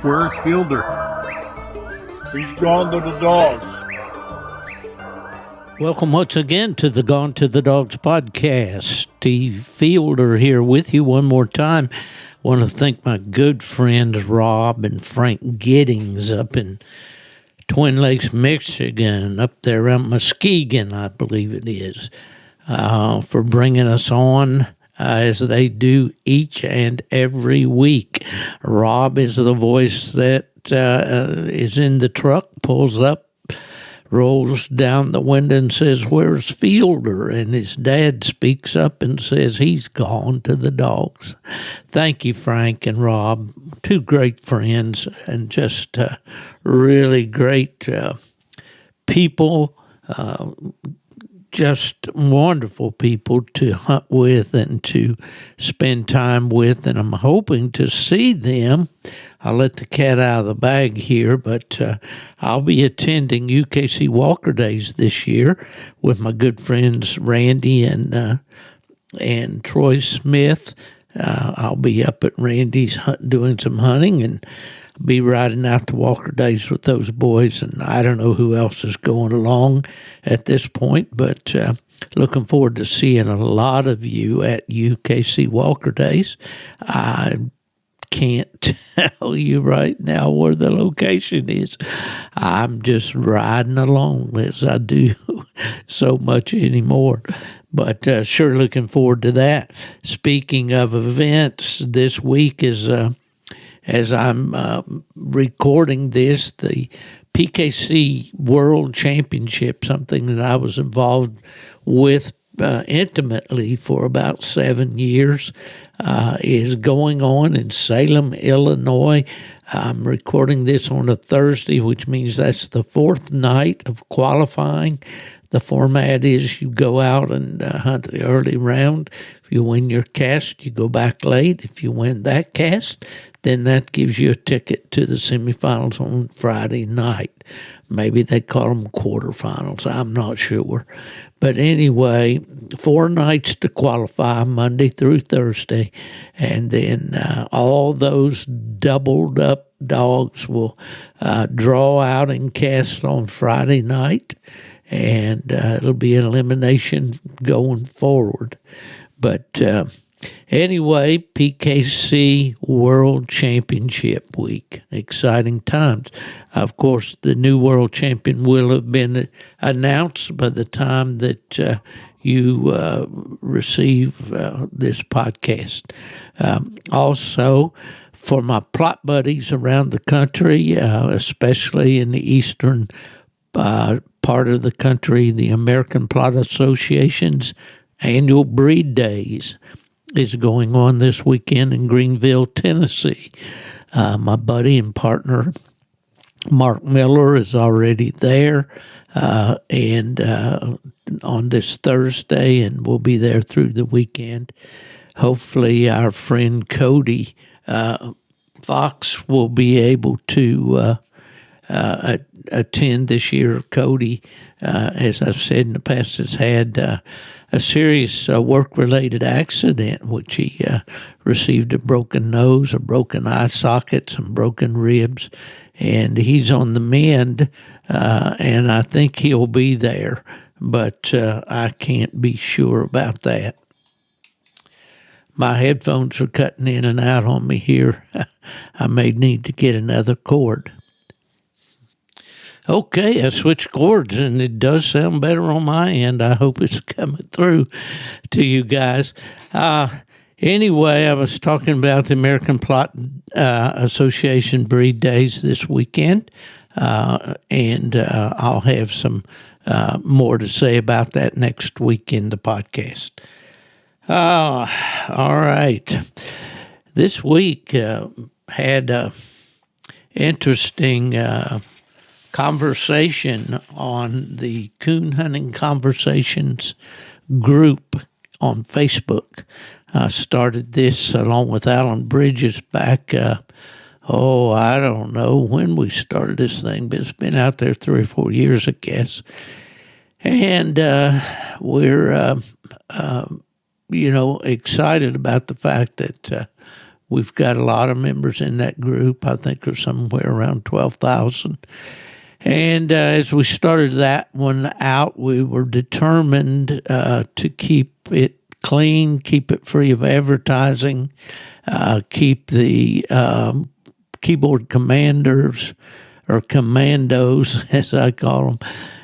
Where's Fielder? He's gone to the dogs. Welcome once again to the Gone to the Dogs podcast. Steve Fielder here with you one more time. Want to thank my good friends Rob and Frank Giddings up in Twin Lakes, Michigan, up there around Muskegon, I believe it is, for bringing us on as they do each and every week. Rob is the voice that is in the truck, pulls up, rolls down the window and says, "Where's Fielder?" And his dad speaks up and says, "He's gone to the dogs." Thank you, Frank and Rob, two great friends and just really great people, just wonderful people to hunt with and to spend time with. And I'm hoping to see them. I'll let the cat out of the bag here, but I'll be attending UKC Walker Days this year with my good friends Randy and Troy Smith. I'll be up at Randy's doing some hunting and be riding out to Walker Days with those boys. And I don't know who else is going along at this point, but looking forward to seeing a lot of you at UKC Walker Days. I can't tell you right now where the location is. I'm just riding along as I do so much anymore. But sure looking forward to that. Speaking of events, this week is, as I'm recording this, the PKC World Championship, something that I was involved with intimately for about 7 years, is going on in Salem, Illinois. I'm recording this on a Thursday, which means that's the fourth night of qualifying. The format is you go out and hunt the early round. If you win your cast, you go back late. If you win that cast, then that gives you a ticket to the semifinals on Friday night. Maybe they call them quarterfinals. I'm not sure. But anyway, 4 nights to qualify, Monday through Thursday. And then all those doubled up dogs will draw out and cast on Friday night. And it'll be an elimination going forward. But anyway, PKC World Championship Week. Exciting times. Of course, the new world champion will have been announced by the time that you receive this podcast. Also, for my plot buddies around the country, especially in the eastern part of the country, the American Plot Association's annual breed days is going on this weekend in Greenville, Tennessee. My buddy and partner Mark Miller is already there and on this Thursday, and we'll be there through the weekend. Hopefully our friend Cody Fox will be able to attend this year. Cody, as I've said in the past, has had a serious work-related accident, which he received a broken nose, a broken eye socket, some broken ribs, and he's on the mend, and I think he'll be there, but I can't be sure about that. My headphones are cutting in and out on me here. I may need to get another cord. Okay, I switched cords, and it does sound better on my end. I hope it's coming through to you guys. Anyway, I was talking about the American Plot Association Breed Days this weekend, and I'll have some more to say about that next week in the podcast. All right. This week had an interesting conversation on the Coon Hunting Conversations group on Facebook. I started this along with Alan Bridges back, I don't know when we started this thing, but it's been out there 3 or 4 years, I guess. And we're, excited about the fact that We've got a lot of members in that group. I think there's somewhere around 12,000. And as we started that one out, we were determined to keep it clean, keep it free of advertising, keep the keyboard commanders or commandos, as I call them,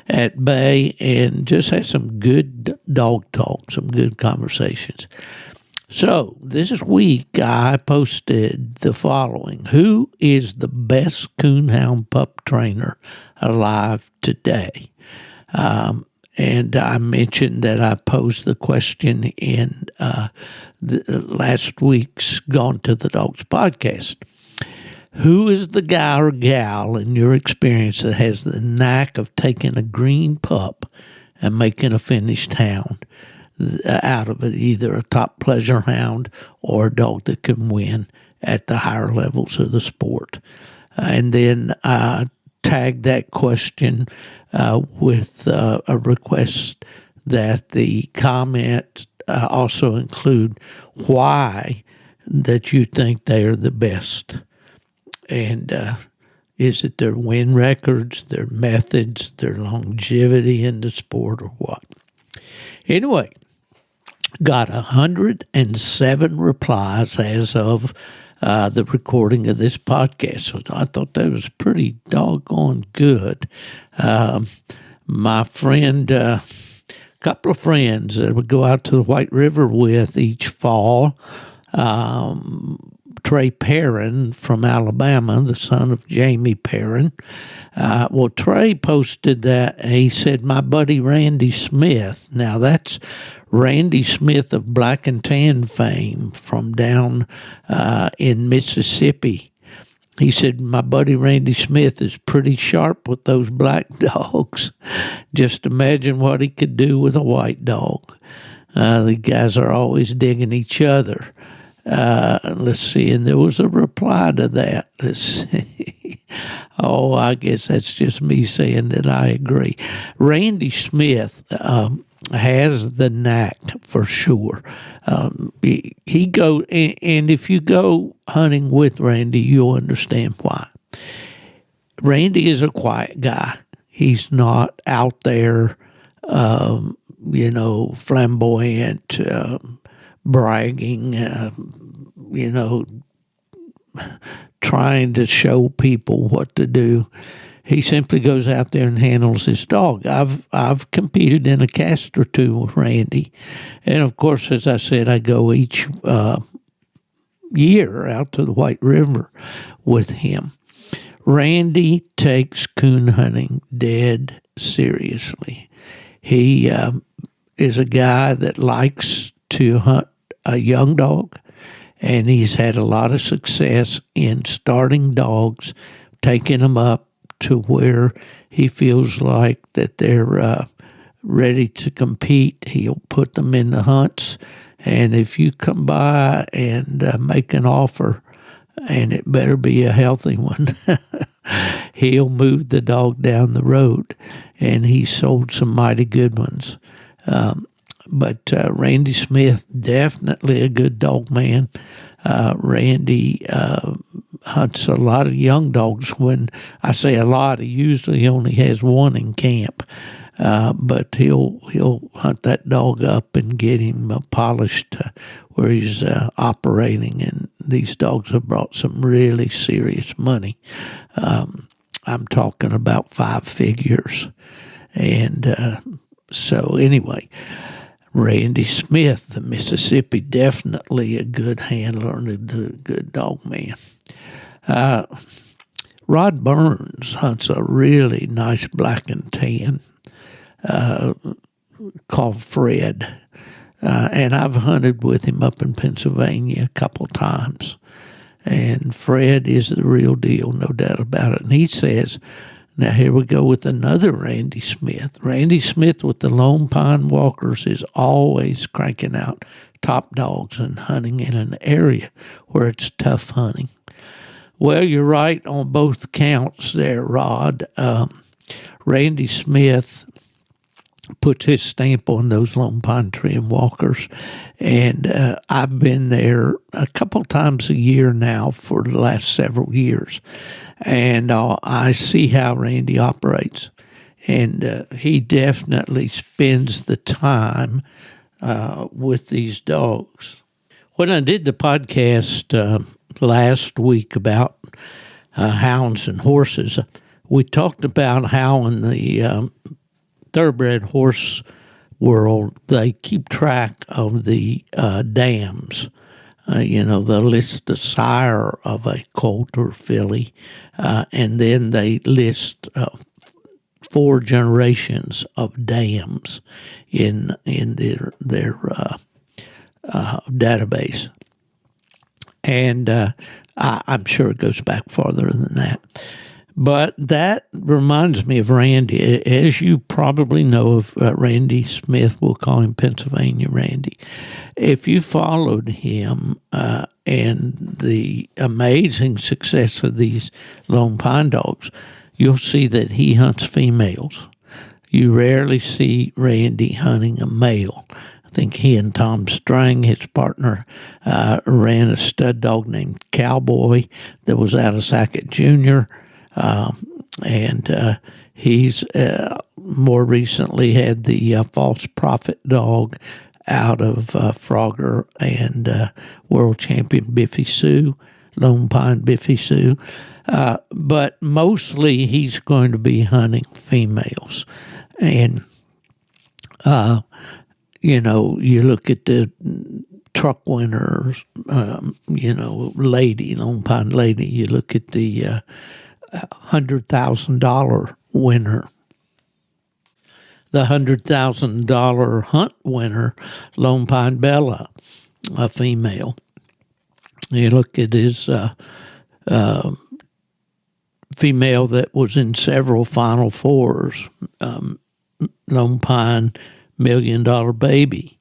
at bay, and just have some good dog talk, some good conversations. So this week I posted the following: who is the best coonhound pup trainer alive today? And I mentioned that I posed the question in last week's Gone to the Dogs podcast. Who is the guy or gal in your experience that has the knack of taking a green pup and making a finished hound out of it, either a top pleasure hound or a dog that can win at the higher levels of the sport? And then I tagged that question with a request that the comment also include why that you think they are the best. And is it their win records, their methods, their longevity in the sport, or what? Anyway, got 107 replies as of the recording of this podcast. So I thought that was pretty doggone good. My friend, a couple of friends that would go out to the White River with each fall, Trey Perrin from Alabama, the son of Jamie Perrin. Well, Trey posted that. He said, my buddy Randy Smith. Now, that's Randy Smith of Black and Tan fame from down in Mississippi. He said, my buddy Randy Smith is pretty sharp with those black dogs. Just imagine what he could do with a white dog. The guys are always digging each other. Let's see, and there was a reply to that. Let's see. Oh, I guess that's just me saying that I agree. Randy Smith has the knack for sure. He go, and if you go hunting with Randy, you'll understand why. Randy is a quiet guy. He's not out there, flamboyant, bragging, trying to show people what to do. He simply goes out there and handles his dog. I've competed in a cast or two with Randy, and of course, as I said, I go each year out to the White River with him. Randy takes coon hunting dead seriously. He is a guy that likes to hunt a young dog, and he's had a lot of success in starting dogs, taking them up to where he feels like that they're ready to compete. He'll put them in the hunts, and if you come by and make an offer, and it better be a healthy one, he'll move the dog down the road, and he sold some mighty good ones. But Randy Smith, definitely a good dog man. Randy hunts a lot of young dogs. When I say a lot, he usually only has one in camp. But he'll hunt that dog up and get him polished where he's operating. And these dogs have brought some really serious money. I'm talking about 5 figures. And so anyway, Randy Smith of Mississippi, definitely a good handler and a good dog man. Rod Burns hunts a really nice black and tan called Fred. And I've hunted with him up in Pennsylvania a couple times. And Fred is the real deal, no doubt about it. And he says, now here we go with another Randy Smith. Randy Smith with the Lone Pine Walkers is always cranking out top dogs and hunting in an area where it's tough hunting. Well, you're right on both counts there, Rod. Randy Smith puts his stamp on those Lone Pine Tree and Walkers. And I've been there a couple times a year now for the last several years. And I see how Randy operates. And he definitely spends the time with these dogs. When I did the podcast last week about hounds and horses, we talked about how in the thoroughbred horse world, they keep track of the dams. They'll list the sire of a colt or filly, and then they list 4 generations of dams in their database. And I'm sure it goes back farther than that. But that reminds me of Randy. As you probably know of Randy Smith, we'll call him Pennsylvania Randy. If you followed him and the amazing success of these Lone Pine dogs, you'll see that he hunts females. You rarely see Randy hunting a male. I think he and Tom Strang, his partner, ran a stud dog named Cowboy that was out of Sackett Jr., and he's more recently had the false prophet dog out of Frogger and world champion Biffy Sue, Lone Pine Biffy Sue. But mostly he's going to be hunting females. And, you look at the truck winners, lady, Lone Pine lady, you look at the $100,000 winner. The $100,000 hunt winner, Lone Pine Bella, a female. You look at his female that was in several Final Fours, Lone Pine $1 Million Baby,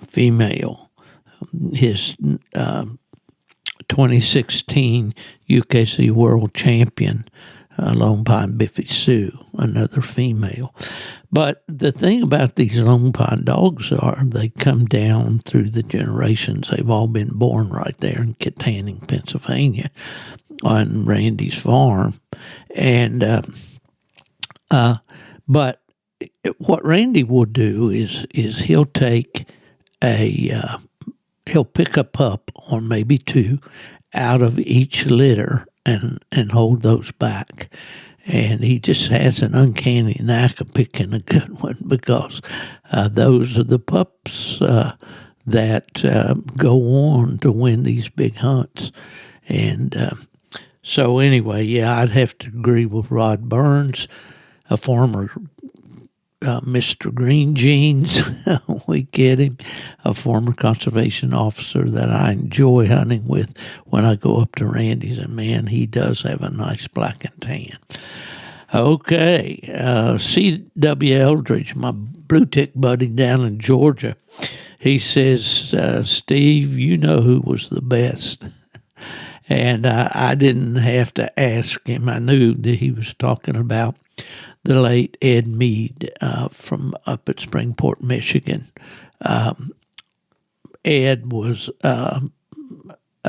female. His 2016 UKC World Champion, Lone Pine Biffy Sue, another female. But the thing about these Lone Pine dogs are they come down through the generations. They've all been born right there in Kittanning, Pennsylvania, on Randy's farm. And but what Randy will do is he'll take he'll pick a pup or maybe 2 out of each litter and hold those back. And he just has an uncanny knack of picking a good one because those are the pups that go on to win these big hunts. And so anyway, yeah, I'd have to agree with Rod Burns, a former Mr. Green Jeans, we get him, a former conservation officer that I enjoy hunting with when I go up to Randy's, and man, he does have a nice black and tan. Okay, C.W. Eldridge, my blue tick buddy down in Georgia, he says, Steve, you know who was the best? And I didn't have to ask him. I knew that he was talking about the late Ed Mead from up at Springport, Michigan. Ed was a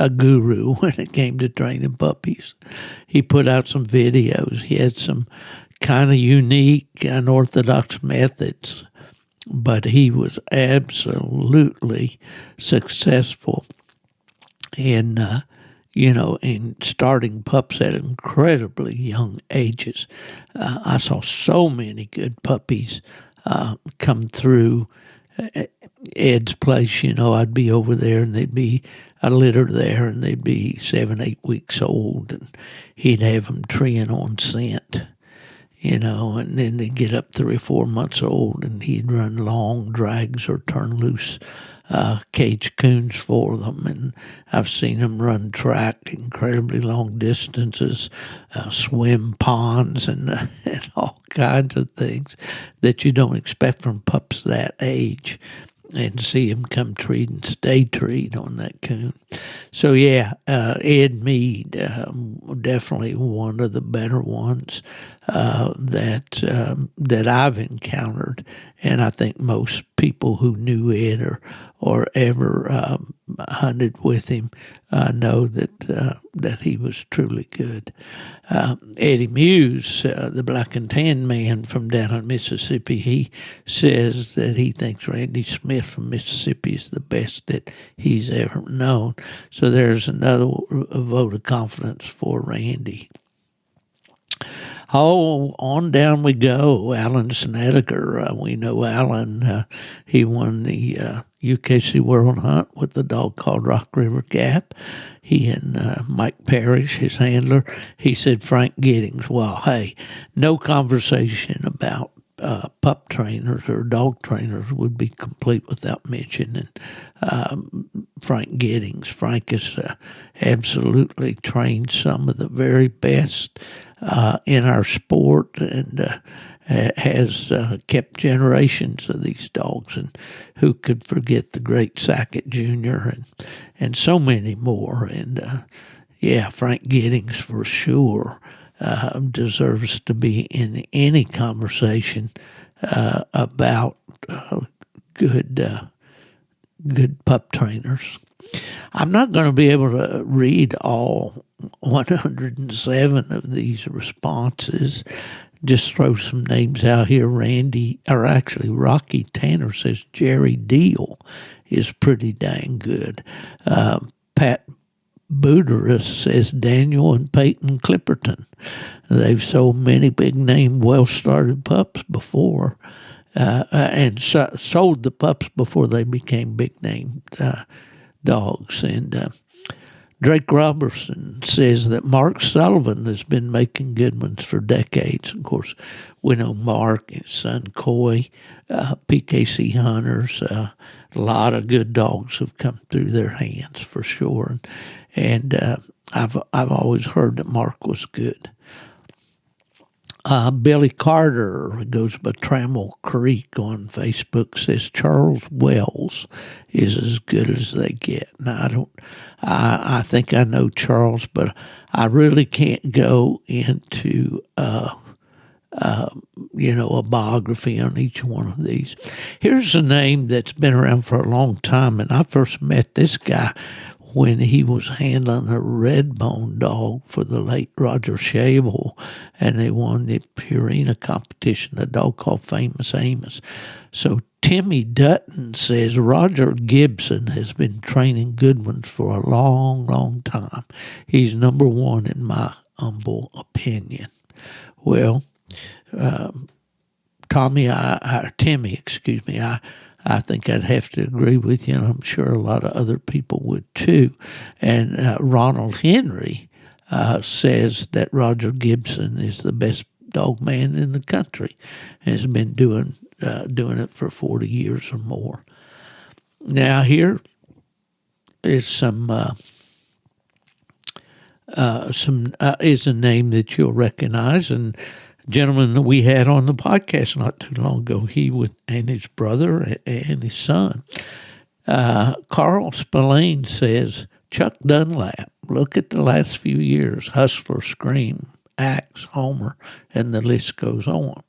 guru when it came to training puppies. He put out some videos. He had some kind of unique, unorthodox methods, but he was absolutely successful in in starting pups at incredibly young ages. I saw so many good puppies come through Ed's place. I'd be over there and there'd be a litter there and they'd be 7, 8 weeks old, and he'd have them treeing on scent, and then they'd get up 3 or 4 months old and he'd run long drags or turn loose cage coons for them. And I've seen them run track incredibly long distances, swim ponds, and all kinds of things that you don't expect from pups that age, and see him come treed and stay treed on that coon. So yeah, Ed Mead, definitely one of the better ones. that I've encountered, and I think most people who knew Ed or ever hunted with him know that he was truly good. Eddie Muse, the black and tan man from down in Mississippi, he says that he thinks Randy Smith from Mississippi is the best that he's ever known. So there's another vote of confidence for Randy. Oh, on down we go. Alan Snedeker. We know Alan. He won the UKC World Hunt with the dog called Rock River Gap. He and Mike Parrish, his handler, he said Frank Giddings. Well, hey, no conversation about pup trainers or dog trainers would be complete without mentioning Frank Giddings. Frank has absolutely trained some of the very best in our sport and has kept generations of these dogs. And who could forget the great Sackett Jr. and so many more. And Frank Giddings for sure deserves to be in any conversation about good pup trainers. I'm not going to be able to read all 107 of these responses. Just throw some names out here. Rocky Tanner says Jerry Deal is pretty dang good. Pat Booterus says Daniel and Peyton Clipperton. They've sold many big-name, well-started pups before, and sold the pups before they became big-name dogs. And Drake Robertson says that Mark Sullivan has been making good ones for decades. Of course, we know Mark and his son Coy, PKC hunters. A lot of good dogs have come through their hands for sure. And I've always heard that Mark was good. Billy Carter goes by Trammell Creek on Facebook, says Charles Wells is as good as they get. Now, I think I know Charles, but I really can't go into a biography on each one of these. Here's a name that's been around for a long time, and I first met this guy when he was handling a red-bone dog for the late Roger Shabel, and they won the Purina competition, a dog called Famous Amos. So Timmy Dutton says Roger Gibson has been training good ones for a long, long time. He's number one in my humble opinion. Well, Timmy, I think I'd have to agree with you, and I'm sure a lot of other people would too. And Ronald Henry says that Roger Gibson is the best dog man in the country, and has been doing it for 40 years or more. Now here is is a name that you'll recognize, and gentleman that we had on the podcast not too long ago, and his brother and his son. Carl Spillane says, Chuck Dunlap, look at the last few years, Hustler, Scream, Axe, Homer, and the list goes on.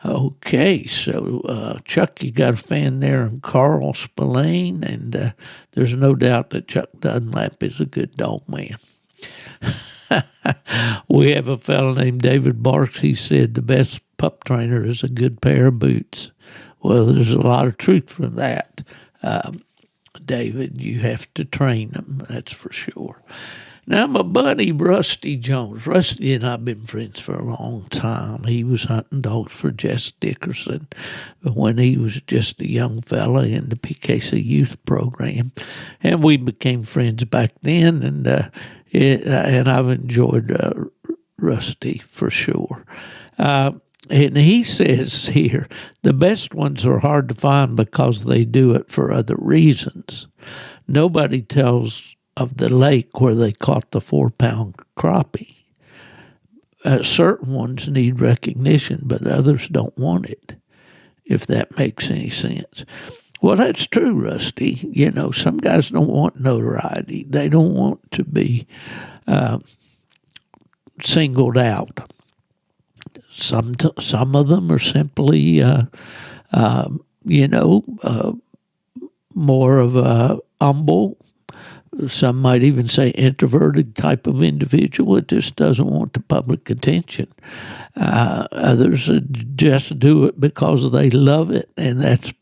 Okay, so Chuck, you got a fan there in Carl Spillane, and there's no doubt that Chuck Dunlap is a good dog man. We have a fellow named David Barks. He said the best pup trainer is a good pair of boots. Well, there's a lot of truth for that, David. You have to train them, that's for sure. Now, my buddy Rusty Jones. Rusty and I have been friends for a long time. He was hunting dogs for Jess Dickerson when he was just a young fella in the PKC youth program. And we became friends back then, and I've enjoyed Rusty for sure. And he says here, the best ones are hard to find because they do it for other reasons. Nobody tells of the lake where they caught the 4-pound crappie. Certain ones need recognition, but others don't want it, if that makes any sense. Well, that's true, Rusty. Some guys don't want notoriety. They don't want to be singled out. some of them are simply, more of a humble. Some might even say introverted type of individual. It just doesn't want the public attention. Others just do it because they love it, and that's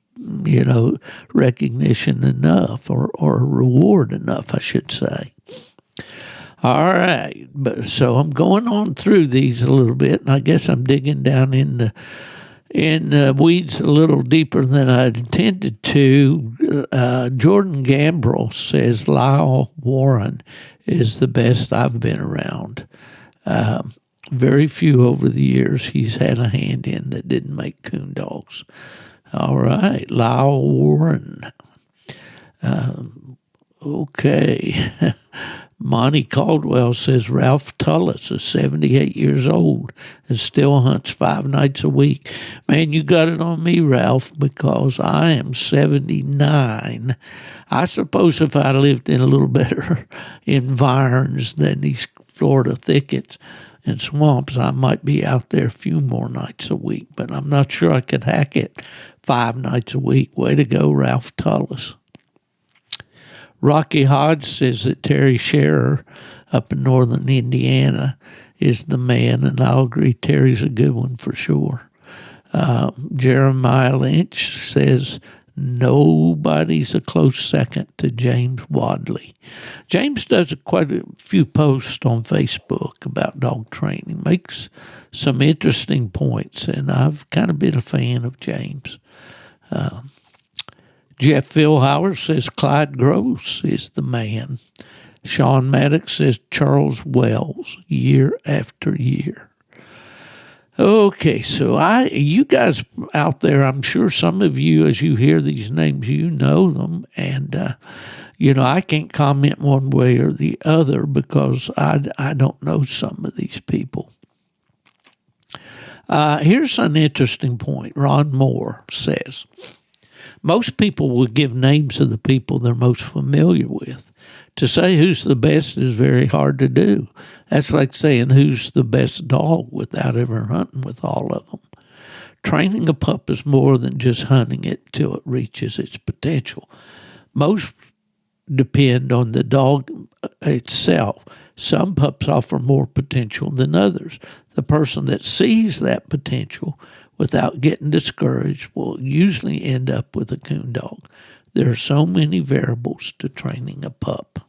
recognition enough, or reward enough, I should say. All right, so I'm going on through these a little bit, and I guess I'm digging down in the weeds a little deeper than I intended to. Jordan Gambrell says Lyle Warren is the best I've been around. Very few over the years he's had a hand in that didn't make coon dogs. All right, Lyle Warren. Okay. Monty Caldwell says Ralph Tullis is 78 years old and still hunts 5 nights a week. Man, you got it on me, Ralph, because I am 79. I suppose if I lived in a little better environs than these Florida thickets and swamps, I might be out there a few more nights a week, but I'm not sure I could hack it 5 nights a week. Way to go, Ralph Tullis. Rocky Hodge says that Terry Scherer up in northern Indiana is the man, and I'll agree Terry's a good one for sure. Jeremiah Lynch says nobody's a close second to James Wadley. James does quite a few posts on Facebook about dog training, makes some interesting points, and I've kind of been a fan of James. Jeff Philhauer says Clyde Gross is the man. Sean Maddox says Charles Wells, year after year. Okay, so you guys out there, I'm sure some of you, as you hear these names, you know them, and I can't comment one way or the other because I don't know some of these people. Here's an interesting point. Ron Moore says, most people will give names of the people they're most familiar with. To say who's the best is very hard to do. That's like saying who's the best dog without ever hunting with all of them. Training a pup is more than just hunting it till it reaches its potential. Most depend on the dog itself. Some pups offer more potential than others. The person that sees that potential without getting discouraged will usually end up with a coon dog. There are so many variables to training a pup.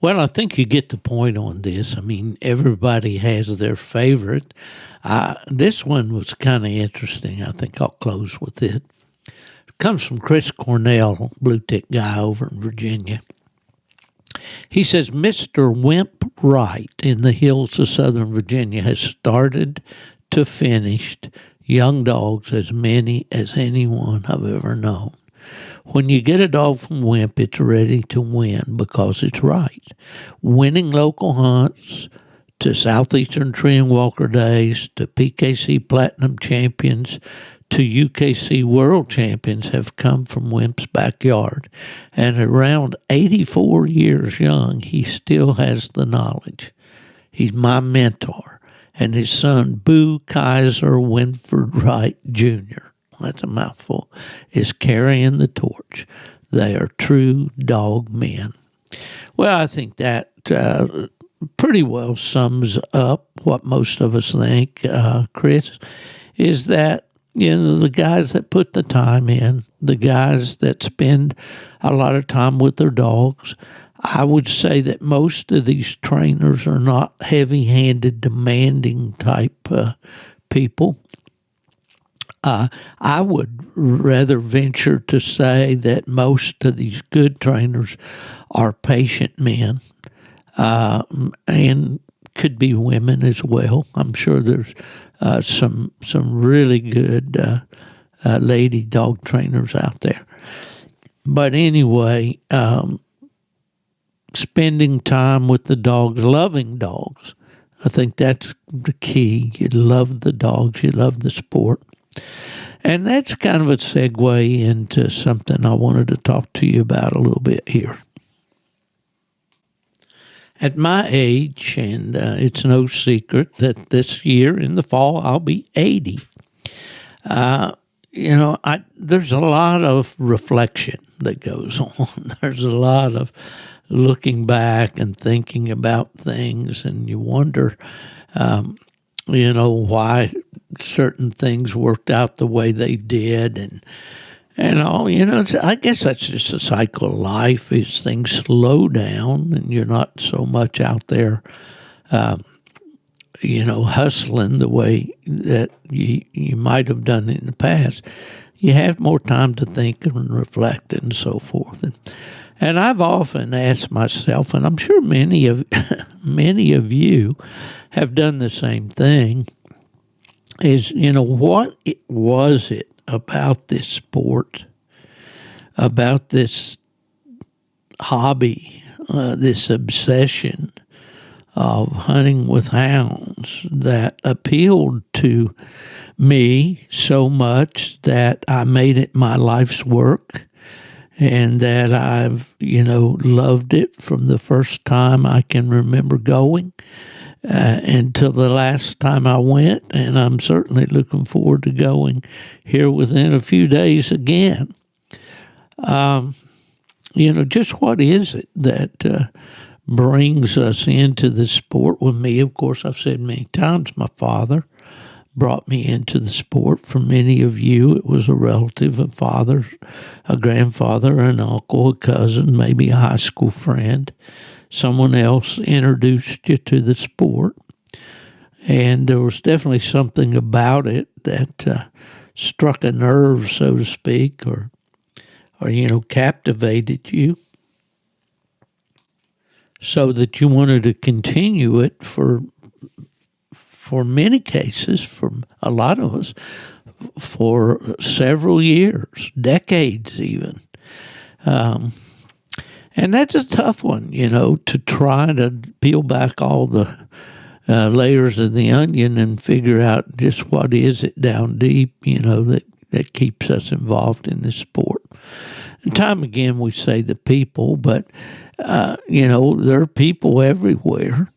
Well, I think you get the point on this. I mean, everybody has their favorite. This one was kind of interesting. I think I'll close with it. It comes from Chris Cornell, blue tick guy over in Virginia. He says, Mr. Wimp Wright in the hills of Southern Virginia has started to finished young dogs as many as anyone I've ever known. When you get a dog from Wimp, it's ready to win because it's right. Winning local hunts, to Southeastern Tree and Walker Days, to PKC Platinum Champions, to UKC World Champions have come from Wimp's backyard. And around 84 years young, he still has the knowledge. He's my mentor. And his son, Boo Kaiser Winford Wright Jr., that's a mouthful, is carrying the torch. They are true dog men. Well, I think that pretty well sums up what most of us think, Chris, is that, the guys that put the time in, the guys that spend a lot of time with their dogs, I would say that most of these trainers are not heavy-handed, demanding type people. I would rather venture to say that most of these good trainers are patient men, and could be women as well. I'm sure there's some really good lady dog trainers out there. But anyway, spending time with the dogs, loving dogs, I think that's the key. You love the dogs, you love the sport. And that's kind of a segue into something I wanted to talk to you about a little bit here. at my age, and it's no secret that this year in the fall I'll be 80. There's a lot of reflection that goes on. There's a lot of looking back and thinking about things, and you wonder, why certain things worked out the way they did, and all. I guess that's just a cycle of life. Is things slow down, and you're not so much out there, hustling the way that you might have done in the past. You have more time to think and reflect and so forth. And I've often asked myself, and I'm sure many of you have done the same thing, is, what was it about this sport, about this hobby, this obsession of hunting with hounds that appealed to me so much that I made it my life's work, and that I've, loved it from the first time I can remember going until the last time I went, and I'm certainly looking forward to going here within a few days again. Just what is it that brings us into the sport? With me, of course, I've said many times, my father brought me into the sport. For many of you, it was a relative, a father, a grandfather, an uncle, a cousin, maybe a high school friend. Someone else introduced you to the sport. And there was definitely something about it that struck a nerve, so to speak, or captivated you, so that you wanted to continue it for many cases, for a lot of us, for several years, decades even. And that's a tough one, to try to peel back all the layers of the onion and figure out just what is it down deep, that keeps us involved in this sport. And time again, we say the people, but, there are people everywhere.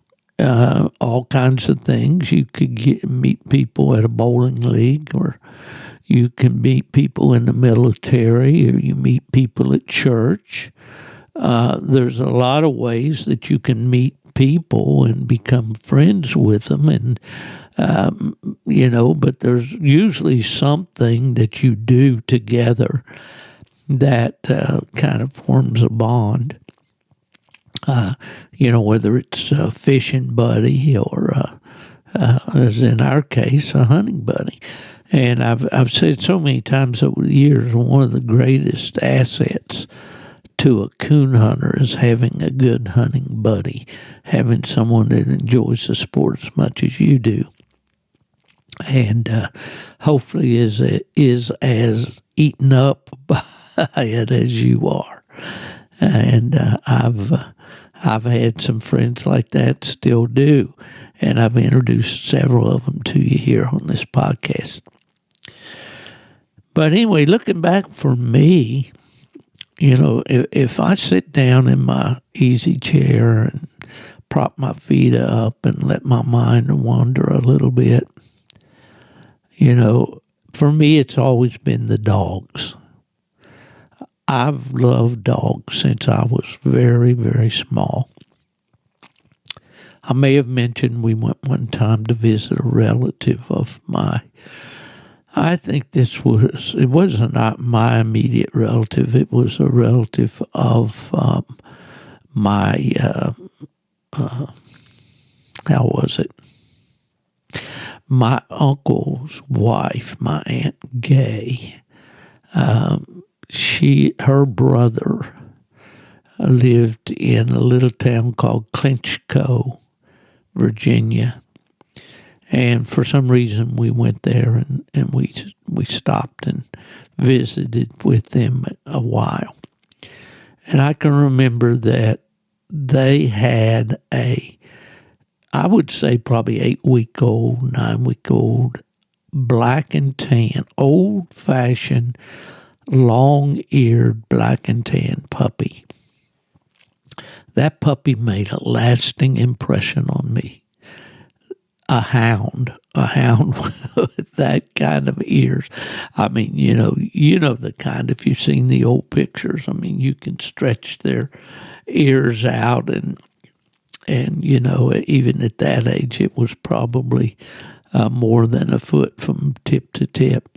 All kinds of things. You could meet people at a bowling league, or you can meet people in the military, or you meet people at church. There's a lot of ways that you can meet people and become friends with them, and but there's usually something that you do together that kind of forms a bond. Whether it's a fishing buddy or, as in our case, a hunting buddy. And I've said so many times over the years, one of the greatest assets to a coon hunter is having a good hunting buddy, having someone that enjoys the sport as much as you do, and hopefully is as eaten up by it as you are. And I've had some friends like that, still do, and I've introduced several of them to you here on this podcast. But anyway, looking back for me, if I sit down in my easy chair and prop my feet up and let my mind wander a little bit, for me it's always been the dogs. I've loved dogs since I was very, very small. I may have mentioned we went one time to visit a relative of mine. I think it wasn't my immediate relative. It was a relative of my, how was it? My uncle's wife, my Aunt Gay. Her brother lived in a little town called Clinchco, Virginia. And for some reason we went there and we stopped and visited with them a while. And I can remember that they had I would say probably 8-week-old, 9-week-old, black and tan, old-fashioned, long-eared black and tan puppy That puppy made a lasting impression on me. A hound with that kind of ears. I mean, you know the kind. If you've seen the old pictures, I mean, you can stretch their ears out, and you know, even at that age, it was probably more than a foot from tip to tip.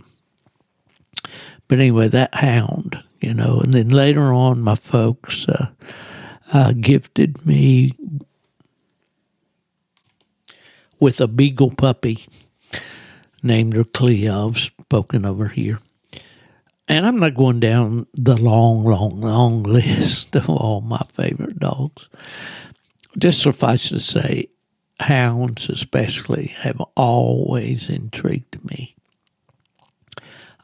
But anyway, that hound, you know, and then later on, my folks gifted me with a beagle puppy, named her Cleo. I've spoken of her here. And I'm not going down the long list of all my favorite dogs. Just suffice to say, hounds especially have always intrigued me.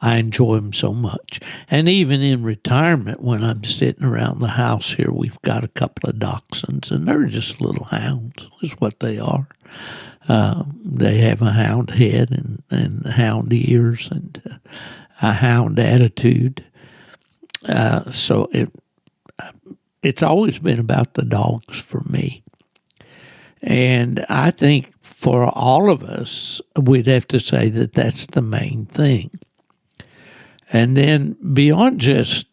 I enjoy them so much. And even in retirement, when I'm sitting around the house here, we've got a couple of dachshunds, and they're just little hounds, is what they are. They have a hound head and hound ears and a hound attitude. So it's always been about the dogs for me. And I think for all of us, we'd have to say that that's the main thing. And then beyond just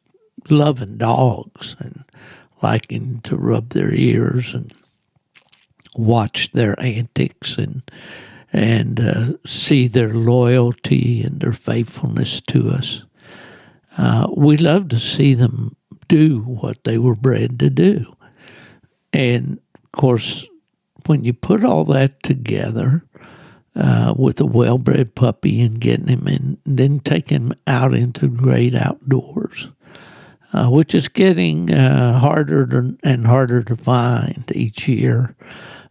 loving dogs and liking to rub their ears and watch their antics and see their loyalty and their faithfulness to us, we love to see them do what they were bred to do. And, of course, when you put all that together with a well-bred puppy and getting him in, then taking him out into great outdoors, which is getting harder and harder to find each year,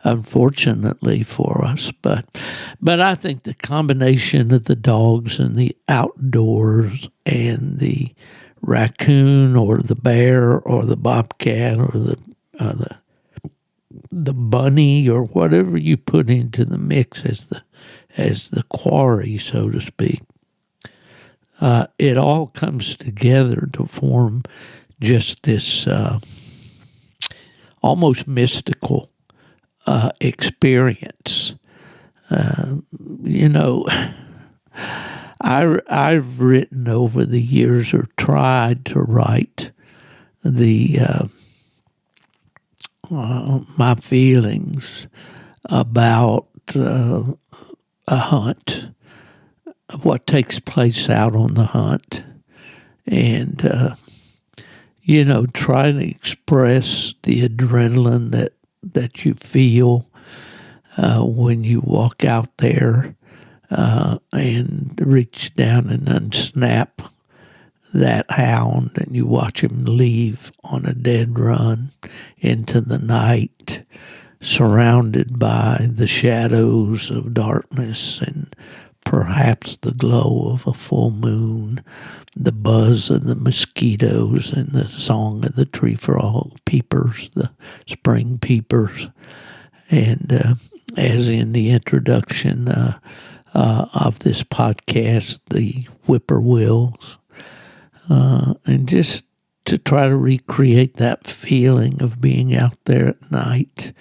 unfortunately for us. But I think the combination of the dogs and the outdoors and the raccoon or the bear or the bobcat or the bunny or whatever you put into the mix as the quarry, so to speak, it all comes together to form just this almost mystical experience. You know, I've written over the years, or tried to write my feelings about a hunt, what takes place out on the hunt, and you know, try to express the adrenaline that you feel when you walk out there and reach down and unsnap that hound and you watch him leave on a dead run into the night, surrounded by the shadows of darkness and perhaps the glow of a full moon, the buzz of the mosquitoes and the song of the tree frog peepers, the spring peepers, and as in the introduction of this podcast, the whippoorwills, and just to try to recreate that feeling of being out there at night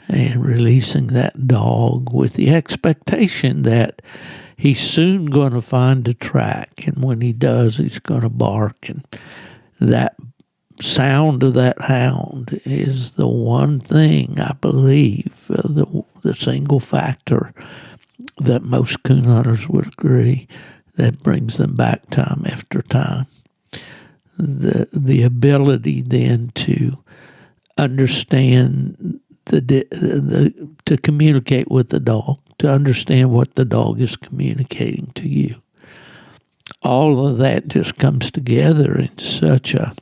and releasing that dog with the expectation that he's soon going to find a track, and when he does, he's going to bark, and that sound of that hound is the one thing, I believe, the single factor that most coon hunters would agree that brings them back time after time. The ability then to understand to communicate with the dog, to understand what the dog is communicating to you. All of that just comes together in such a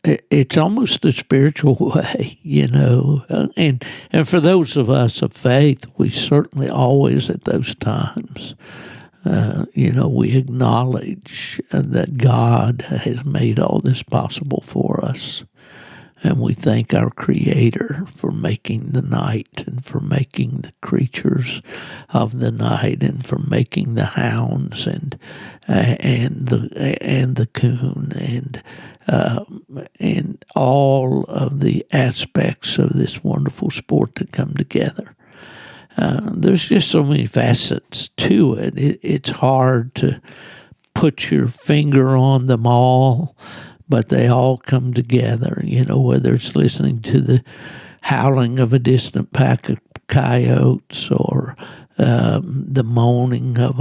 it's almost a spiritual way, you know. And for those of us of faith, we certainly always at those times, you know, we acknowledge that God has made all this possible for us. And we thank our Creator for making the night and for making the creatures of the night and for making the hounds and the coon and all of the aspects of this wonderful sport that come together. There's just so many facets to it. It's hard to put your finger on them all, but they all come together, whether it's listening to the howling of a distant pack of coyotes or the moaning of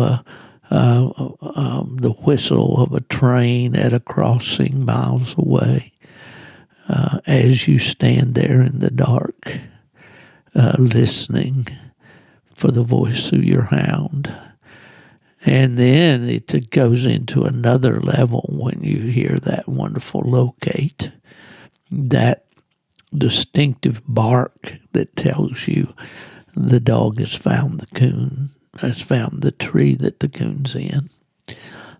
the whistle of a train at a crossing miles away as you stand there in the dark listening for the voice of your hound. And then it goes into another level when you hear that wonderful locate, that distinctive bark that tells you the dog has found the coon, has found the tree that the coon's in.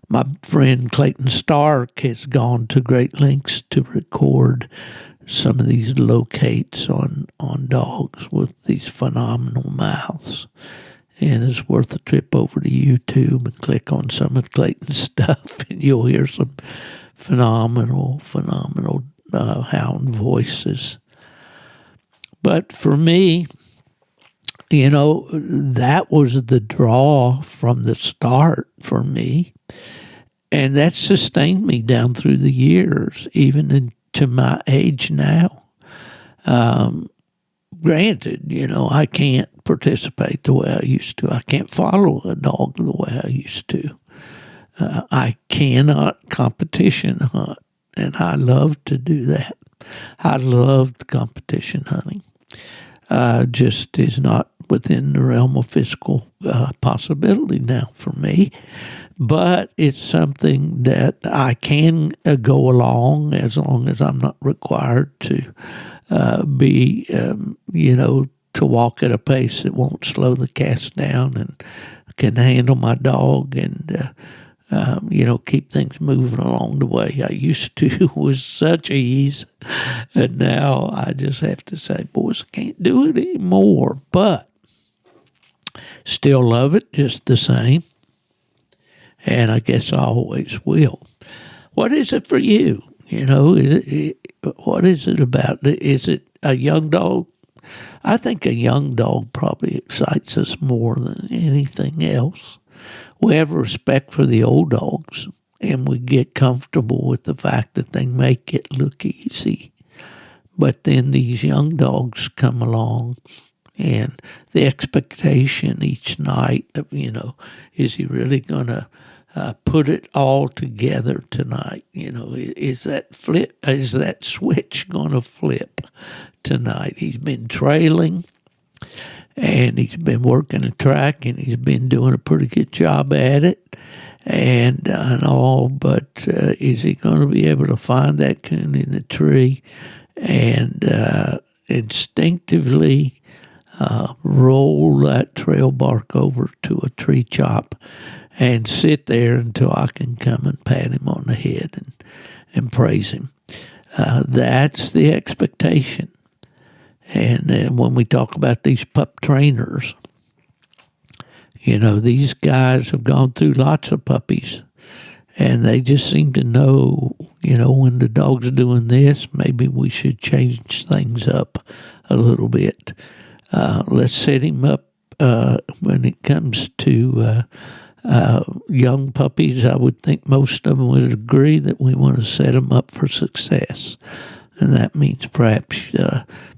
My friend Clayton Stark has gone to great lengths to record some of these locates on dogs with these phenomenal mouths. And it's worth a trip over to YouTube and click on some of Clayton's stuff, and you'll hear some phenomenal hound voices. But for me, that was the draw from the start for me. And that sustained me down through the years, even into my age now. Granted, I can't participate the way I used to. I can't follow a dog the way I used to. I cannot competition hunt, and I love to do that. I loved competition hunting. Just is not within the realm of physical possibility now for me. But it's something that I can go along as long as I'm not required to be, to walk at a pace that won't slow the cast down, and can handle my dog and, keep things moving along the way I used to with such ease. And now I just have to say, boys, I can't do it anymore, but still love it just the same. And I guess I always will. What is it for you? What is it about? Is it a young dog? I think a young dog probably excites us more than anything else. We have respect for the old dogs, and we get comfortable with the fact that they make it look easy. But then these young dogs come along, and the expectation each night of, is he really going to put it all together tonight? Is that switch going to flip tonight? He's been trailing, and he's been working the track, and he's been doing a pretty good job at it, and all. But is he going to be able to find that coon in the tree and instinctively roll that trail bark over to a tree chop and sit there until I can come and pat him on the head and praise him? That's the expectation. And when we talk about these pup trainers, these guys have gone through lots of puppies, and they just seem to know, when the dog's doing this, maybe we should change things up a little bit. Let's set him up when it comes to young puppies. I would think most of them would agree that we want to set them up for success. And that means perhaps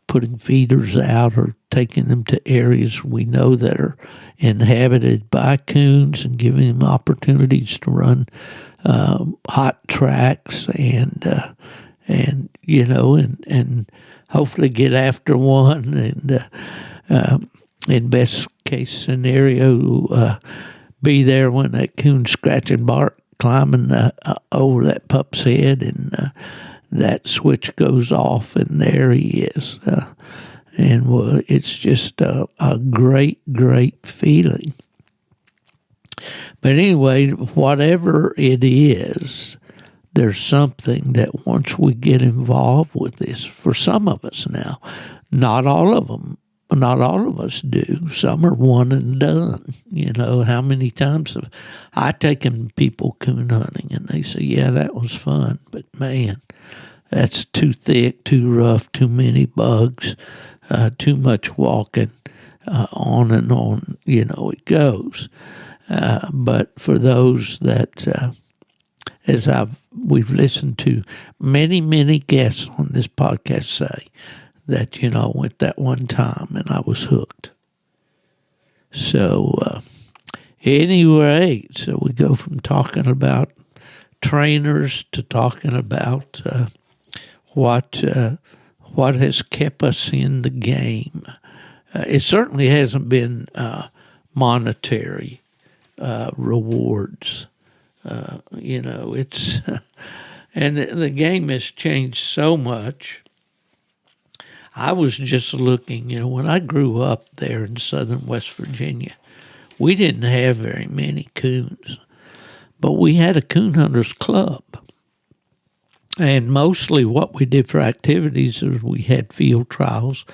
putting feeders out or taking them to areas we know that are inhabited by coons and giving them opportunities to run hot tracks and hopefully get after one, and in best case scenario, be there when that coon's scratching bark, climbing over that pup's head, and that switch goes off, and there he is. And it's just a great, great feeling. But anyway, whatever it is there's something that once we get involved with this, for some of us now, not all of us do. Some are one and done. How many times have I taken people coon hunting and they say, yeah, that was fun, but man, that's too thick, too rough, too many bugs, too much walking, on and on, it goes. But for those that, we've listened to many guests on this podcast say that, I went that one time and I was hooked. So, anyway, so we go from talking about trainers to talking about what has kept us in the game. It certainly hasn't been monetary rewards. It's and the game has changed so much. I was just looking, when I grew up there in southern West Virginia, we didn't have very many coons, but we had a coon hunters club. And mostly what we did for activities is we had field trials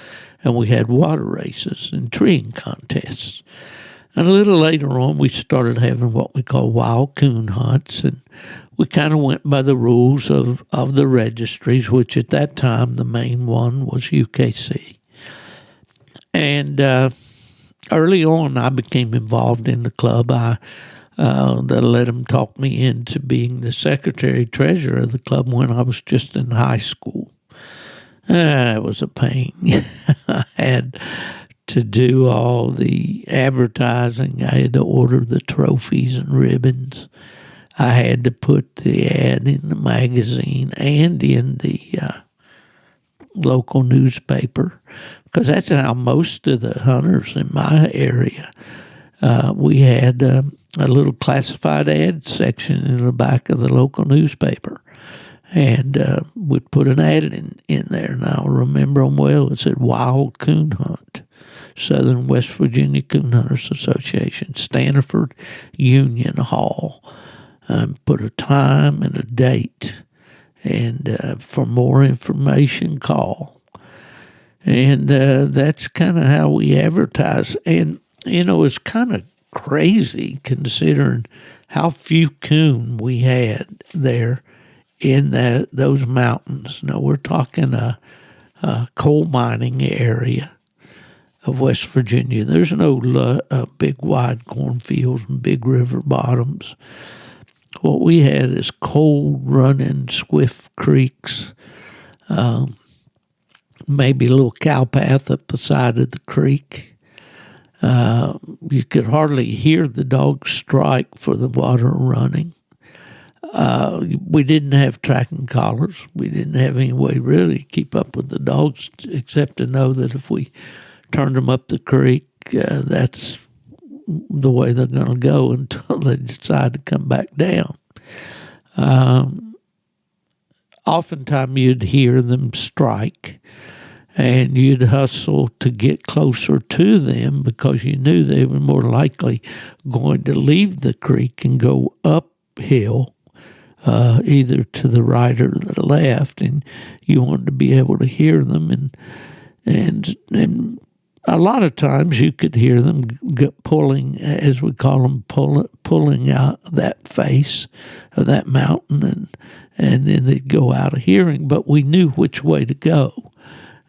and we had water races and treeing contests. And a little later on, we started having what we call wild coon hunts, and we kind of went by the rules of the registries, which at that time, the main one was UKC. And early on, I became involved in the club. They let them talk me into being the secretary-treasurer of the club when I was just in high school. It was a pain. I had to do all the advertising. I had to order the trophies and ribbons. I had to put the ad in the magazine and in the local newspaper, because that's how most of the hunters in my area, we had a little classified ad section in the back of the local newspaper. And we'd put an ad in there. And I'll remember them well. It said Wild Coon Hunt, Southern West Virginia Coon Hunters Association, Stanford Union Hall. Put a time and a date. And for more information, call. And that's kind of how we advertise. And, it's kind of crazy considering how few coon we had there in those mountains. Now, we're talking a coal mining area of West Virginia. There's no big wide cornfields and big river bottoms. What we had is cold running swift creeks, maybe a little cow path up the side of the creek. You could hardly hear the dogs strike for the water running. We didn't have tracking collars. We didn't have any way really to keep up with the dogs, except to know that if we turned them up the creek, that's the way they're going to go until they decide to come back down. Oftentimes you'd hear them strike, and you'd hustle to get closer to them because you knew they were more likely going to leave the creek and go uphill, either to the right or the left, and you wanted to be able to hear them. And a lot of times you could hear them pulling, as we call them, pulling out that face of that mountain, and then they'd go out of hearing, but we knew which way to go.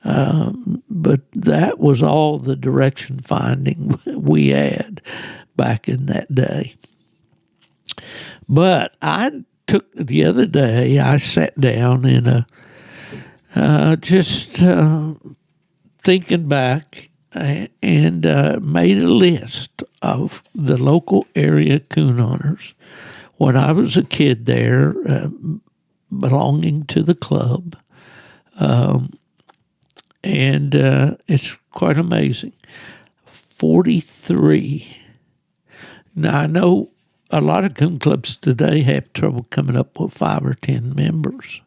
But that was all the direction finding we had back in that day. But the other day, I sat down in just thinking back and made a list of the local area coon hunters when I was a kid there, belonging to the club. And it's quite amazing. 43. Now, I know a lot of coon clubs today have trouble coming up with 5 or 10 members.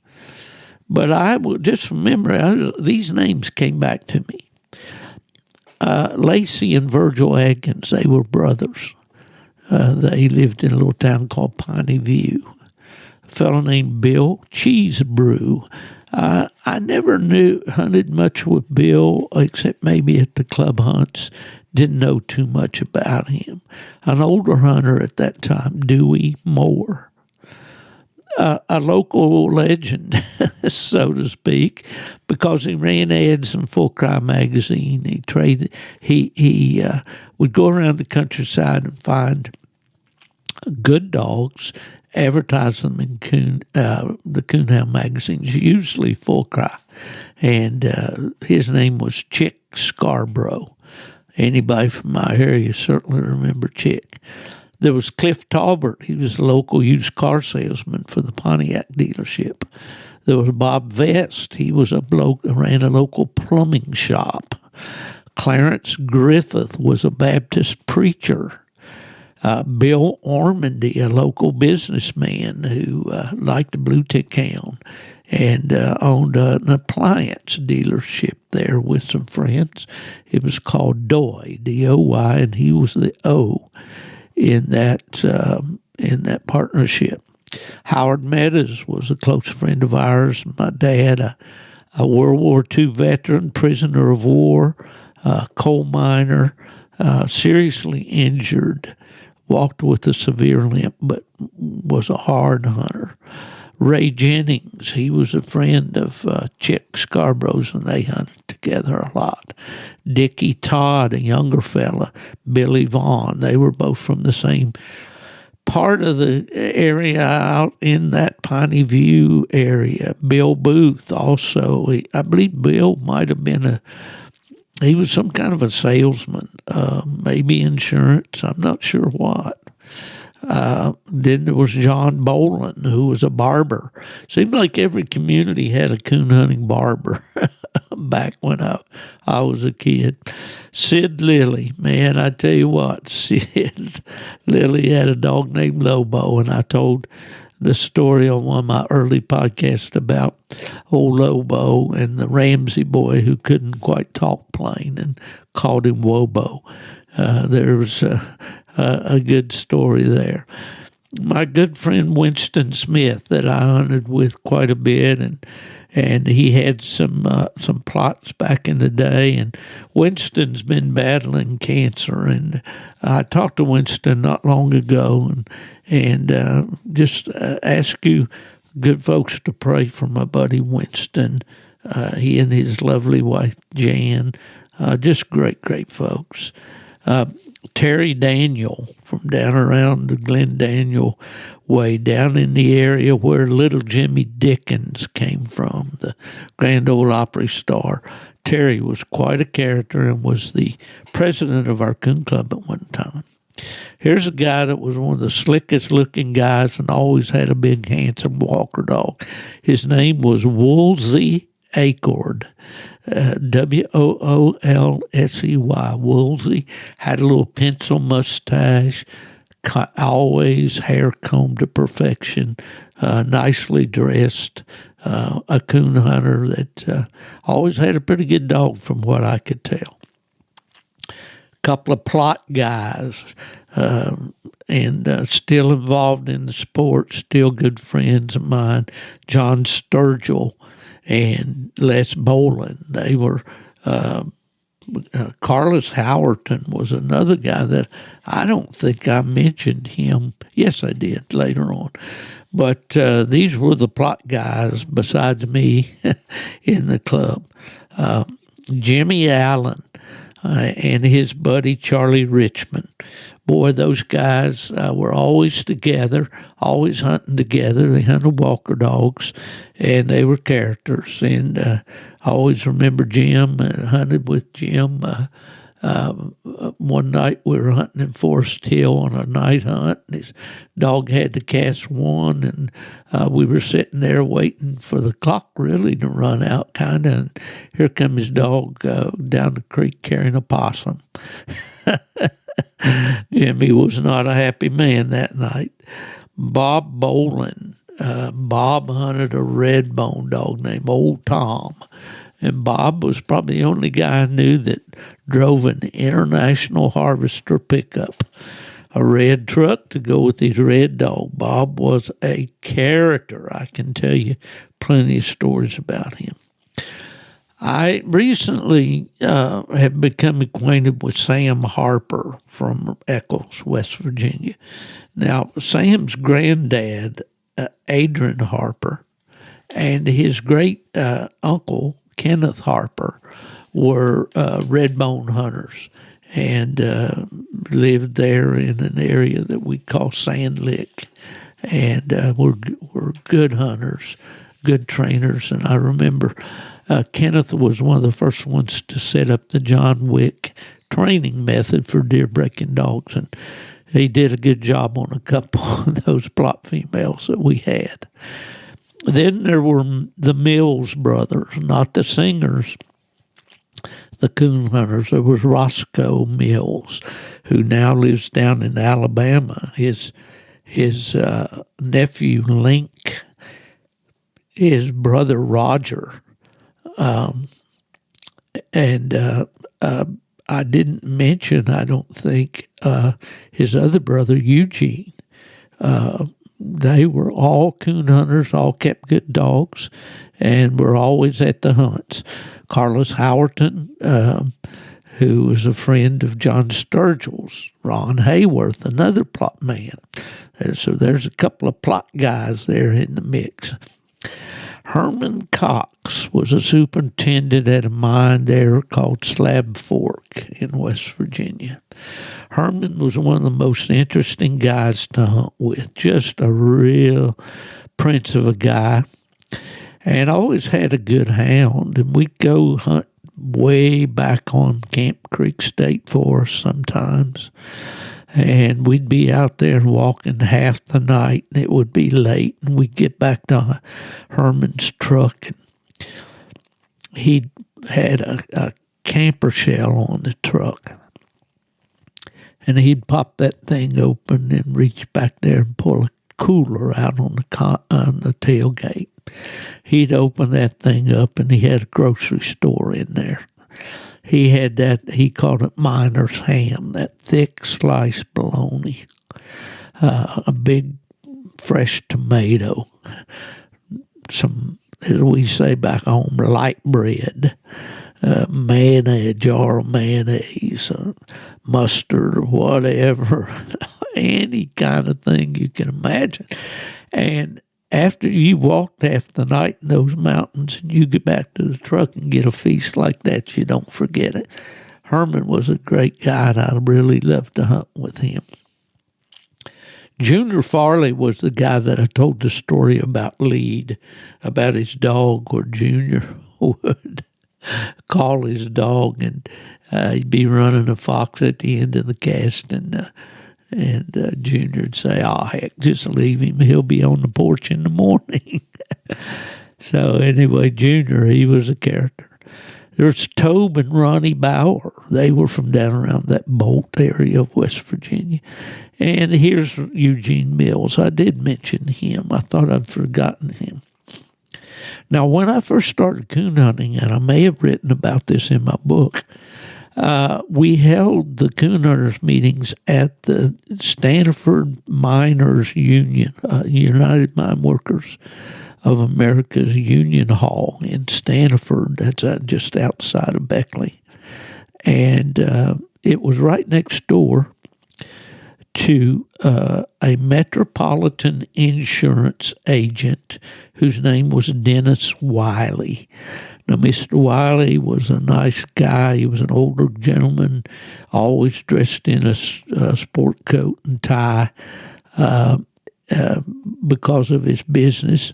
But I will just from memory, these names came back to me. Lacey and Virgil Adkins, they were brothers. They lived in a little town called Piney View. fellow named Bill Cheesebrew. I never hunted much with Bill, except maybe at the club hunts. Didn't know too much about him. An older hunter at that time, Dewey Moore. A local legend, so to speak, because he ran ads in Full Cry magazine. He would go around the countryside and find good dogs, advertise them in the Coonhound magazines, usually Full Cry. And his name was Chick Scarborough. Anybody from my area certainly remember Chick. There was Cliff Talbert. He was a local used car salesman for the Pontiac dealership. There was Bob Vest. He was a bloke who ran a local plumbing shop. Clarence Griffith was a Baptist preacher. Bill Ormandy, a local businessman who liked the blue tick hound and owned an appliance dealership there with some friends. It was called Doy, D-O-Y, and he was the O in that partnership. Howard Meadows was a close friend of ours. My dad, a World War II veteran, prisoner of war, coal miner, seriously injured, walked with a severe limp, but was a hard hunter. Ray Jennings, he was a friend of Chick Scarborough's, and they hunted together a lot. Dickie Todd, a younger fella, Billy Vaughn, they were both from the same part of the area out in that Piney View area. Bill Booth also, I believe Bill might have been he was some kind of a salesman, maybe insurance, I'm not sure what. Then there was John Boland, who was a barber. Seemed like every community had a coon hunting barber back when I was a kid. Sid Lilly, man, I tell you what, Sid Lilly had a dog named Lobo, and I told the story on one of my early podcasts about old Lobo and the Ramsey boy who couldn't quite talk plain and called him Wobo. There was a good story there. My good friend Winston Smith that I hunted with quite a bit, and he had some plots back in the day, and Winston's been battling cancer, and I talked to Winston not long ago, and just ask you good folks to pray for my buddy Winston. He and his lovely wife Jan, just great folks. Terry Daniel from down around the Glen Daniel way, down in the area where little Jimmy Dickens came from, the Grand Ole Opry star. Terry was quite a character and was the president of our coon club at one time. Here's a guy that was one of the slickest looking guys and always had a big handsome walker dog. His name was Woolsey Acord. Woolsey, Woolsey, had a little pencil mustache, always hair combed to perfection, nicely dressed, a coon hunter that always had a pretty good dog from what I could tell. A couple of plot guys, and still involved in the sport, still good friends of mine, John Sturgill and Les Boland. They were, Carlos Howerton was another guy that I don't think I mentioned him. Yes, I did later on. But these were the plot guys besides me in the club. Jimmy Allen and his buddy Charlie Richmond. Boy, those guys were always together, always hunting together. They hunted walker dogs, and they were characters. And I always remember Jim and hunted with Jim. One night we were hunting in Forest Hill on a night hunt, and his dog had to cast one, and we were sitting there waiting for the clock really to run out, kind of, and here come his dog down the creek carrying a possum. Jimmy was not a happy man that night. Bob Boland. Bob hunted a red bone dog named Old Tom. And Bob was probably the only guy I knew that drove an International Harvester pickup. a red truck to go with his red dog. Bob was a character. I can tell you plenty of stories about him. I recently have become acquainted with Sam Harper from Eccles, West Virginia. Now, Sam's granddad, Adrian Harper, and his great uncle, Kenneth Harper, were redbone hunters and lived there in an area that we call Sand Lick, and were good hunters, good trainers. And I remember Kenneth was one of the first ones to set up the John Wick training method for deer breaking dogs, and he did a good job on a couple of those plot females that we had. Then there were the Mills brothers, not the singers, the coon hunters. There was Roscoe Mills, who now lives down in Alabama. His nephew Link, his brother Roger, and I didn't mention, I don't think, his other brother Eugene. They were all coon hunters, all kept good dogs, and were always at the hunts. Carlos Howerton, who was a friend of John Sturgill's, Ron Hayworth, another plot man. So there's a couple of plot guys there in the mix. Herman Cox was a superintendent at a mine there called Slab Fork in West Virginia. Herman was one of the most interesting guys to hunt with, just a real prince of a guy, and always had a good hound. And we'd go hunt way back on Camp Creek State Forest sometimes, and we'd be out there walking half the night, and it would be late, and we'd get back to Herman's truck, and he had a camper shell on the truck, and he'd pop that thing open and reach back there and pull a cooler out on the tailgate. He'd open that thing up, and he had a grocery store in there. He had that, he called it miner's ham, that thick sliced bologna, a big fresh tomato, some, as we say back home, light bread, mayonnaise, a jar of mayonnaise, mustard or whatever, any kind of thing you can imagine. And after you walked half the night in those mountains and you get back to the truck and get a feast like that, you don't forget it. Herman was a great guy, and I really loved to hunt with him. Junior Farley was the guy that I told the story about Lead, about his dog, where Junior would call his dog, and he'd be running a fox at the end of the cast, and Junior would say, "Oh, heck, just leave him. He'll be on the porch in the morning." So anyway, Junior, he was a character. There's Tobe and Ronnie Bauer. They were from down around that Bolt area of West Virginia. And here's Eugene Mills. I did mention him. I thought I'd forgotten him. Now, when I first started coon hunting, and I may have written about this in my book, we held the coon hunters meetings at the Stanford Miners Union, United Mine Workers of America's Union Hall in Stanford. That's just outside of Beckley. And it was right next door to a Metropolitan insurance agent whose name was Dennis Wiley. Now, Mr. Wiley was a nice guy. He was an older gentleman, always dressed in a sport coat and tie because of his business.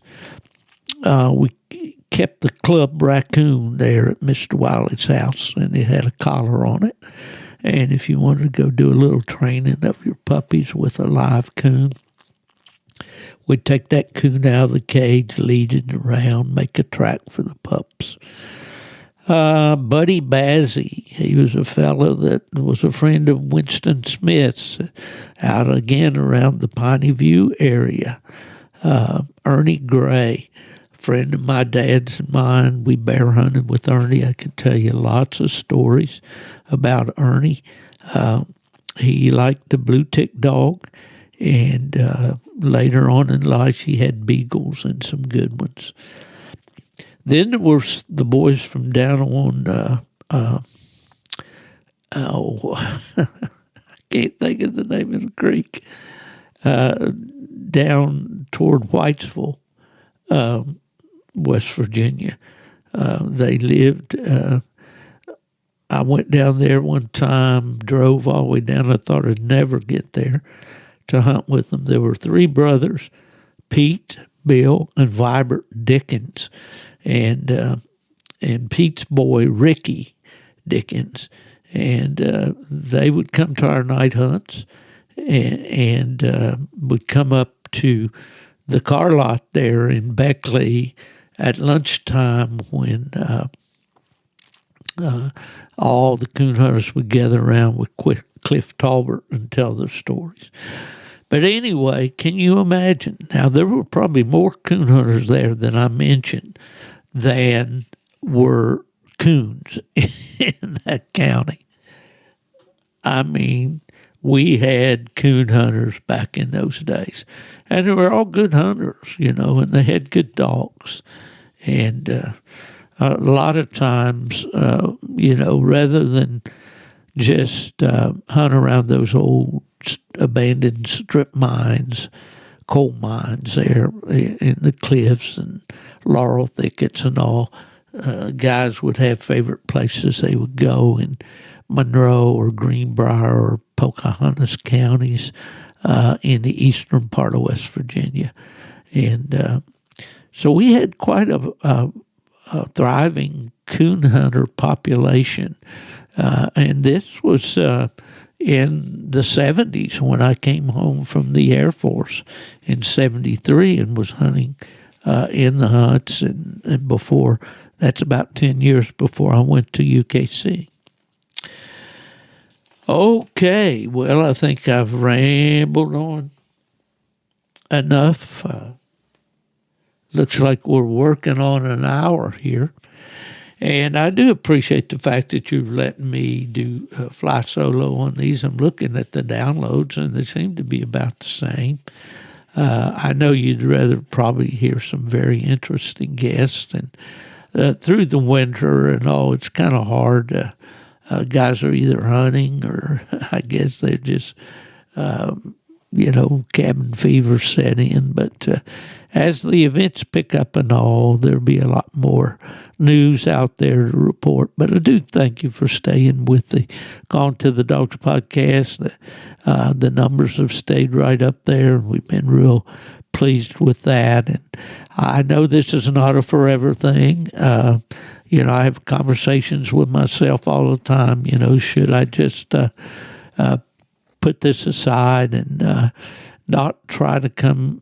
We kept the Club Raccoon there at Mr. Wiley's house, and it had a collar on it. And if you wanted to go do a little training of your puppies with a live coon, we'd take that coon out of the cage, lead it around, make a track for the pups. Buddy Bazzi, he was a fellow that was a friend of Winston Smith's out again around the Piney View area. Ernie Gray, friend of my dad's and mine. We bear hunted with Ernie. I could tell you lots of stories about Ernie. he liked the blue tick dog, and later on in life he had beagles and some good ones. Then there were the boys from down on, I can't think of the name of the creek, down toward Whitesville, West Virginia. They lived, I went down there one time, drove all the way down. I thought I'd never get there to hunt with them. There were three brothers, Pete, Bill, and Vibert Dickens, and Pete's boy, Ricky Dickens. And they would come to our night hunts and would come up to the car lot there in Beckley at lunchtime when all the coon hunters would gather around with Cliff Talbert and tell their stories. But anyway, can you imagine? Now, there were probably more coon hunters there than I mentioned than were coons in that county. I mean, we had coon hunters back in those days. And they were all good hunters, and they had good dogs. And a lot of times, rather than just hunt around those old abandoned strip mines, coal mines there in the cliffs and laurel thickets and all, guys would have favorite places they would go in Monroe or Greenbrier or Pocahontas counties in the eastern part of West Virginia. And so we had quite a thriving coon hunter population. And this was in the 70s when I came home from the Air Force in 73 and was hunting in the hunts. And before, that's about 10 years before I went to UKC. Okay, well, I think I've rambled on enough. Looks like we're working on an hour here. And I do appreciate the fact that you've let me do fly solo on these. I'm looking at the downloads, and they seem to be about the same. I know you'd rather probably hear some very interesting guests. And through the winter and all, it's kind of hard. Guys are either hunting or I guess they're just, cabin fever set in. But as the events pick up and all, there'll be a lot more news out there to report. But I do thank you for staying with the Gone to the Dogs podcast. The numbers have stayed right up there. We've been real pleased with that. And I know this is not a forever thing. I have conversations with myself all the time. Should I just put this aside and not try to come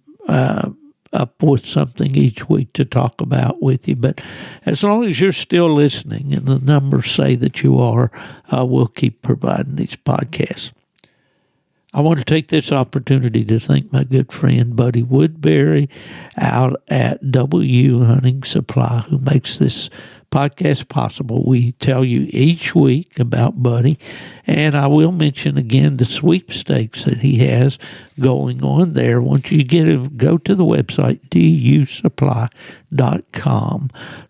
up with something each week to talk about with you? But as long as you're still listening and the numbers say that you are, we'll keep providing these podcasts. I want to take this opportunity to thank my good friend Buddy Woodbury out at W Hunting Supply, who makes this podcast possible. We tell you each week about Buddy, and I will mention again the sweepstakes that he has going on there. Once you go to the website, dusupply.com.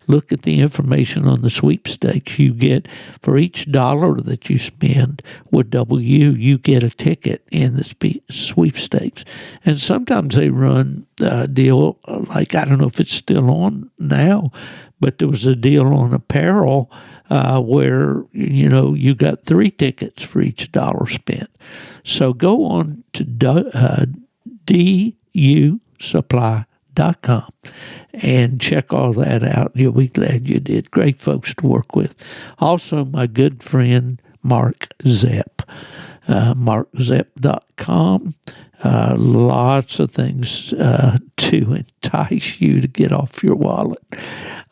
Look at the information on the sweepstakes. You get, for each $1 that you spend with W, you get a ticket in the sweepstakes. And sometimes they run a deal, like, I don't know if it's still on now, but there was a deal on apparel where, you got 3 tickets for each $1 spent. So go on to dusupply.com and check all that out. You'll be glad you did. Great folks to work with. Also, my good friend, Mark Zepp. markzepp.com. Lots of things to entice you to get off your wallet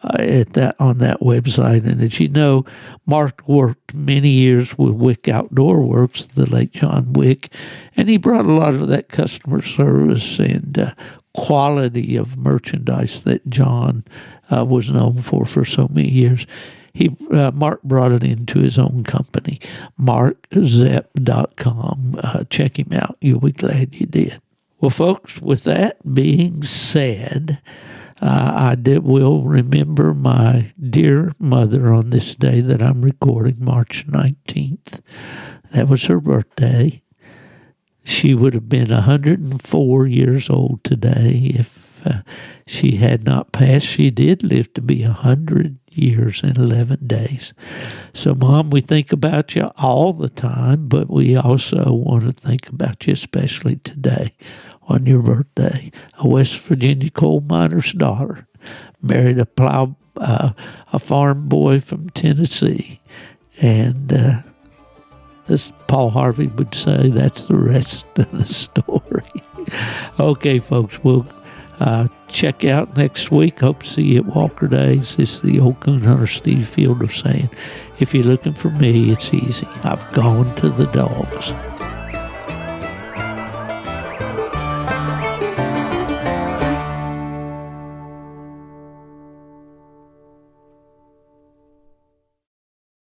on that website. And as you know, Mark worked many years with Wick Outdoor Works, the late John Wick, and he brought a lot of that customer service and quality of merchandise that John was known for so many years. Mark brought it into his own company, markzepp.com. Check him out. You'll be glad you did. Well, folks, with that being said, I will remember my dear mother on this day that I'm recording, March 19th. That was her birthday. She would have been 104 years old today if she had not passed. She did live to be 100 years and 11 days. So, Mom, we think about you all the time, but we also want to think about you especially today on your birthday. A West Virginia coal miner's daughter, married a farm boy from Tennessee, and as Paul Harvey would say, that's the rest of the story. Okay, folks, we'll check out next week. Hope to see you at Walker Days. This is the old coon hunter Steve Fielder saying, if you're looking for me, it's easy. I've gone to the dogs.